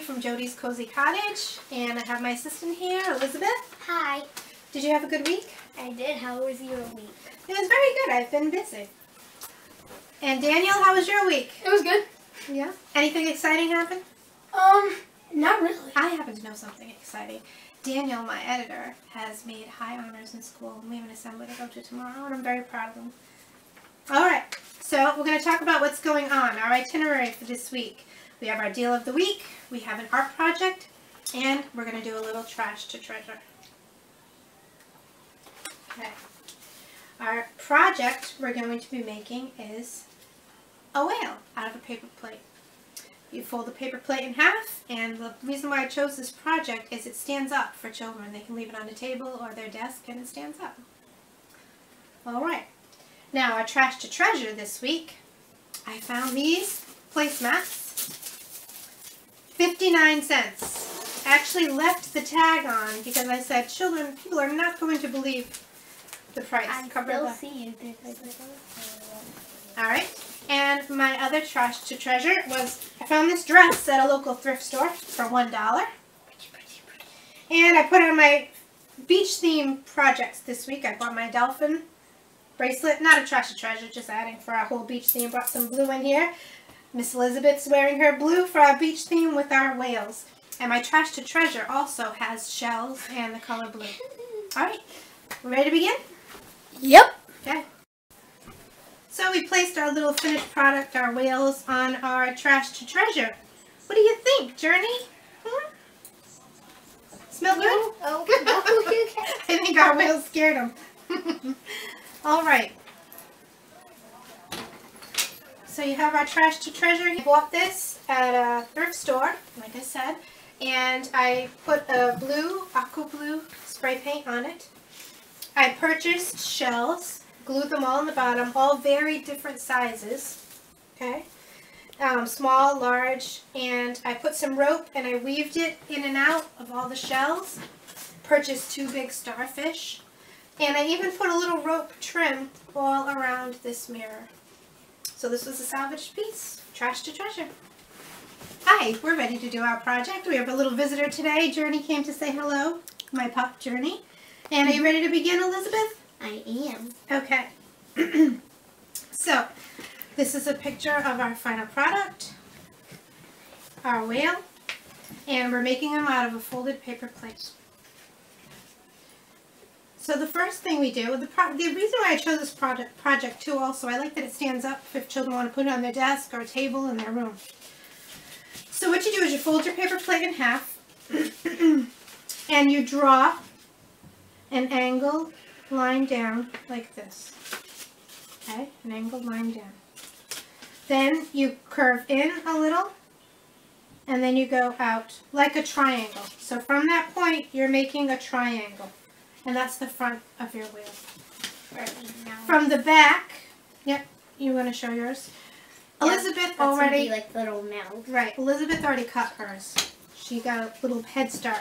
from Jody's Cozy Cottage, and I have my assistant here, Elizabeth. Hi. Did you have a good week? I did. How was your week? It was very good. I've been busy. And Daniel, how was your week? It was good. Yeah? Anything exciting happen? Not really. I happen to know something exciting. Daniel, my editor, has made high honors in school, and we have an assembly to go to tomorrow, and I'm very proud of him. Alright, so we're going to talk about what's going on, our itinerary for this week. We have our deal of the week, we have an art project, and we're going to do a little trash to treasure. Okay. Our project we're going to be making is a whale out of a paper plate. You fold the paper plate in half, and the reason why I chose this project is it stands up for children. They can leave it on the table or their desk and it stands up. Alright, now our trash to treasure this week, I found these placemats, 59 cents. I actually left the tag on because I said, people are not going to believe the price. I still see you. Alright. And my other trash to treasure was, I found this dress at a local thrift store for $1. And I put on my beach theme projects this week. I bought my dolphin bracelet, not a trash to treasure, just adding for our whole beach theme. Brought some blue in here. Miss Elizabeth's wearing her blue for our beach theme with our whales. And my trash to treasure also has shells and the color blue. Alright, we ready to begin? Yep. Okay. So we placed our little finished product, our whales, on our trash to treasure. What do you think, Journey? Hmm? Smell good? Oh, no. I think our whales scared them. All right. So you have our trash to treasure. I bought this at a thrift store, like I said, and I put a blue, aqua blue spray paint on it. I purchased shells. Glued them all on the bottom, all very different sizes, okay, small, large, and I put some rope and I weaved it in and out of all the shells, purchased 2 big starfish, and I even put a little rope trim all around this mirror. So this was a salvaged piece, trash to treasure. Hi, we're ready to do our project. We have a little visitor today. Journey came to say hello, my pup Journey. And are you ready to begin, Elizabeth? I am. Okay, so this is a picture of our final product, our whale, and we're making them out of a folded paper plate. So the first thing we do, the reason why I chose this project too also, I like that it stands up if children want to put it on their desk or a table in their room. So what you do is you fold your paper plate in half and you draw an angle line down like this. Okay, an angled line down. Then you curve in a little and then you go out like a triangle. So from that point you're making a triangle, and that's the front of your wheel. From the back, yep, you want to show yours? Yeah, Elizabeth already, like little mouth. Right, Elizabeth already cut hers. She got a little head start.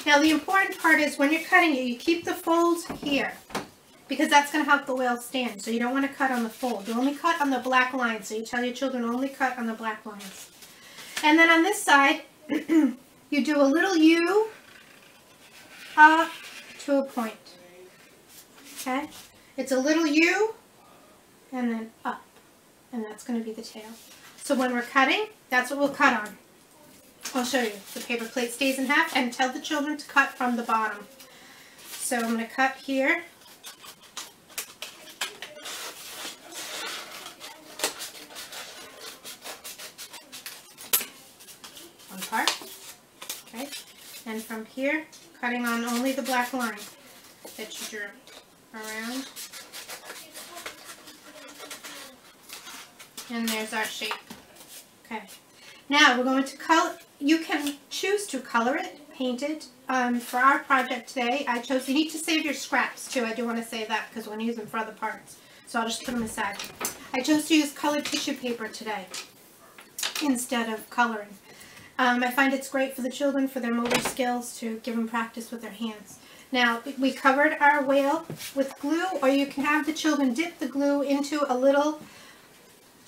Now the important part is when you're cutting it, you keep the folds here because that's going to help the whale stand. So you don't want to cut on the fold. You only cut on the black lines. So you tell your children only cut on the black lines. And then on this side, you do a little U up to a point. Okay? It's a little U and then up. And that's going to be the tail. So when we're cutting, that's what we'll cut on. I'll show you. The paper plate stays in half, and tell the children to cut from the bottom. So I'm going to cut here. One part. Okay. And from here, cutting on only the black line that you drew around. And there's our shape. Okay. Now we're going to color. You can choose to color it, paint it. For our project today, I chose, you need to save your scraps too. I do want to save that because we're going to use them for other parts. So I'll just put them aside. I chose to use colored tissue paper today instead of coloring. I find it's great for the children, for their motor skills, to give them practice with their hands. Now, we covered our whale with glue, or you can have the children dip the glue into a little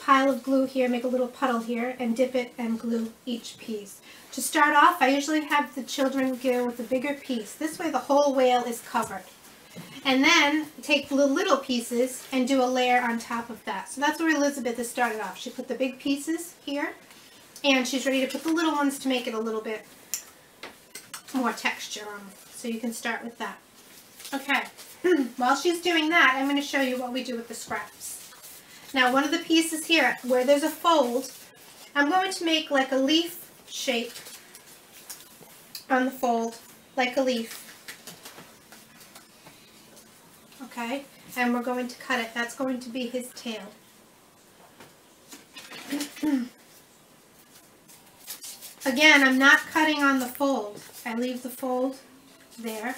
pile of glue here, make a little puddle here, and dip it and glue each piece. To start off, I usually have the children go with the bigger piece. This way the whole whale is covered. And then take the little pieces and do a layer on top of that. So that's where Elizabeth has started off. She put the big pieces here, and she's ready to put the little ones to make it a little bit more texture on it. So you can start with that. Okay, while she's doing that, I'm going to show you what we do with the scraps. Now, one of the pieces here, where there's a fold, I'm going to make like a leaf shape on the fold, like a leaf. Okay, and we're going to cut it. That's going to be his tail. Again, I'm not cutting on the fold. I leave the fold there.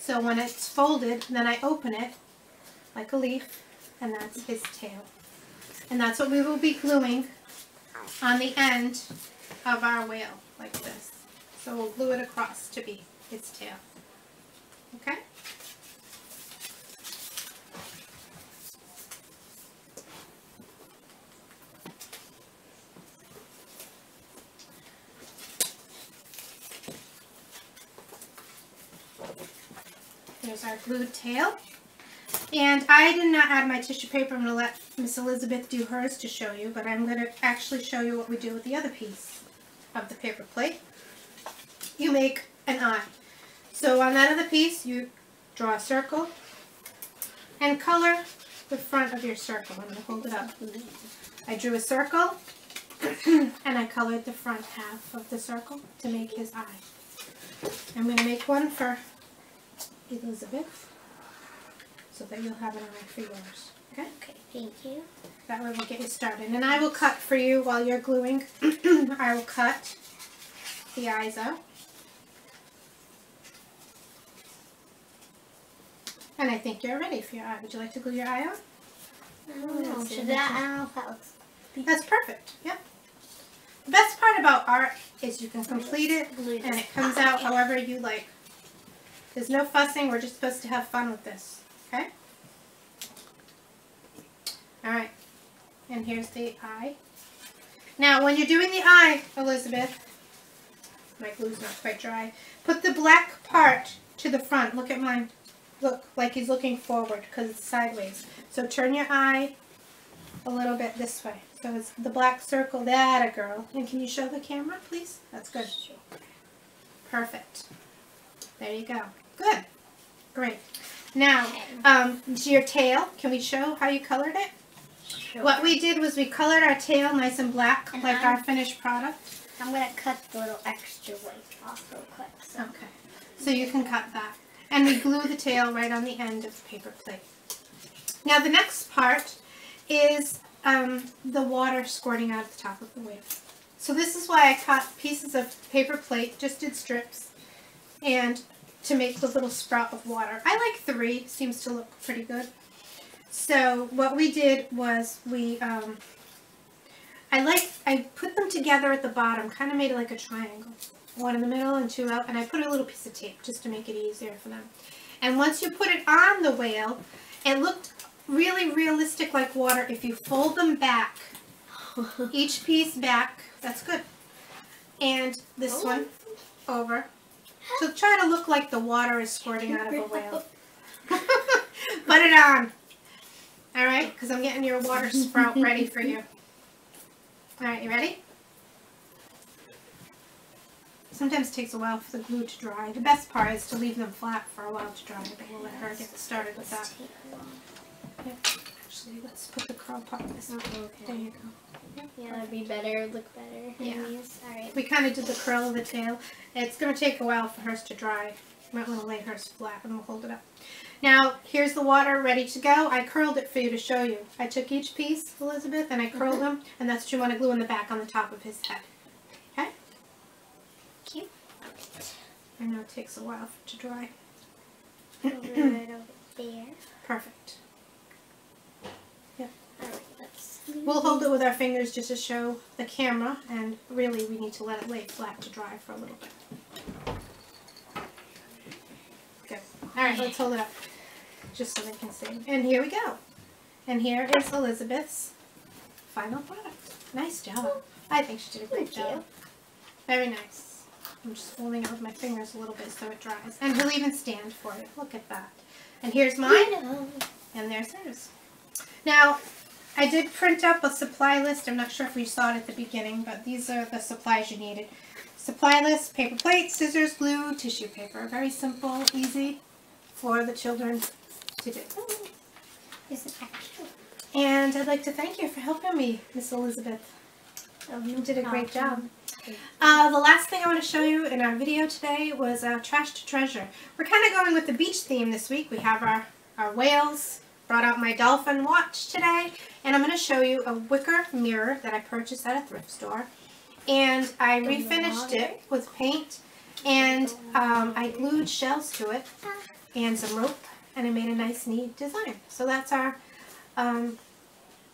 So when it's folded, then I open it like a leaf, and that's his tail. And that's what we will be gluing on the end of our whale, like this. So we'll glue it across to be its tail. Okay? There's our glued tail. And I did not add my tissue paper. I'm going to let Miss Elizabeth do hers to show you, but I'm going to actually show you what we do with the other piece of the paper plate. You make an eye. So on that other piece, you draw a circle and color the front of your circle. I'm going to hold it up. I drew a circle and I colored the front half of the circle to make his eye. I'm going to make one for Elizabeth so that you'll have an eye for yours. Okay? Okay, thank you. That way we'll get you started. And I will cut for you while you're gluing. I will cut the eyes out. And I think you're ready for your eye. Would you like to glue your eye on? I don't know. Should that? I don't know if that looks. That's perfect. Yep. The best part about art is you can complete it and it comes out however you like. There's no fussing. We're just supposed to have fun with this. Okay? Alright. And here's the eye. Now, when you're doing the eye, Elizabeth, my glue's not quite dry, put the black part to the front. Look at mine. Look like he's looking forward because it's sideways. So turn your eye a little bit this way. So it's the black circle. That a girl. And can you show the camera, please? That's good. Perfect. There you go. Good. Great. Now, to your tail, can we show how you colored it? Sure. What we did was we colored our tail nice and black, like our finished product. I'm going to cut the little extra white off real quick. So. Okay. So you can cut that. And we glue the tail right on the end of the paper plate. Now the next part is the water squirting out of the top of the whale. So this is why I cut pieces of paper plate, just did strips, and to make the little sprout of water. I like 3, seems to look pretty good. So what we did was we, I put them together at the bottom, kind of made it like a triangle. 1 in the middle and 2 out, and I put a little piece of tape just to make it easier for them. And once you put it on the whale, it looked really realistic like water if you fold them back. Each piece back, that's good. And this one over. So try to look like the water is squirting out of a whale. Put it on. Alright, because I'm getting your water sprout ready for you. Alright, you ready? Sometimes it takes a while for the glue to dry. The best part is to leave them flat for a while to dry, but we'll let her get started with that. Yep. Actually, let's put the curl part this way. Okay. There you go. Yep. Yeah, that'd be better. Look better. Yeah. Alright. We kind of did the curl of the tail. It's going to take a while for hers to dry. You might want to lay hers flat and we'll hold it up. Now, here's the water ready to go. I curled it for you to show you. I took each piece, Elizabeth, and I curled them, and that's what you want to glue in the back on the top of his head. Okay? Cute. I know it takes a while for it to dry. Right over there. Perfect. Yep. Alright, let's. We'll hold it with our fingers just to show the camera, and really we need to let it lay flat to dry for a little bit. Good. Alright, let's hold it up just so they can see. And here we go. And here is Elizabeth's final product. Nice job. I think she did a great job. Very nice. I'm just holding it with my fingers a little bit so it dries. And he'll even stand for it. Look at that. And here's mine. And there's hers. Now, I did print up a supply list. I'm not sure if we saw it at the beginning, but these are the supplies you needed. Supply list, paper plate, scissors, glue, tissue paper. Very simple, easy for the children to do. Is it extra? And I'd like to thank you for helping me, Miss Elizabeth. You did a great job. The last thing I want to show you in our video today was Trash to Treasure. We're kind of going with the beach theme this week. We have our whales. Brought out my dolphin watch today. And I'm going to show you a wicker mirror that I purchased at a thrift store. And I refinished it with paint. And I glued shells to it and some rope. And I made a nice, neat design. So that's our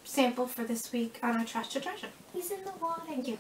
sample for this week on our Trash to Treasure. He's in the water. Thank you.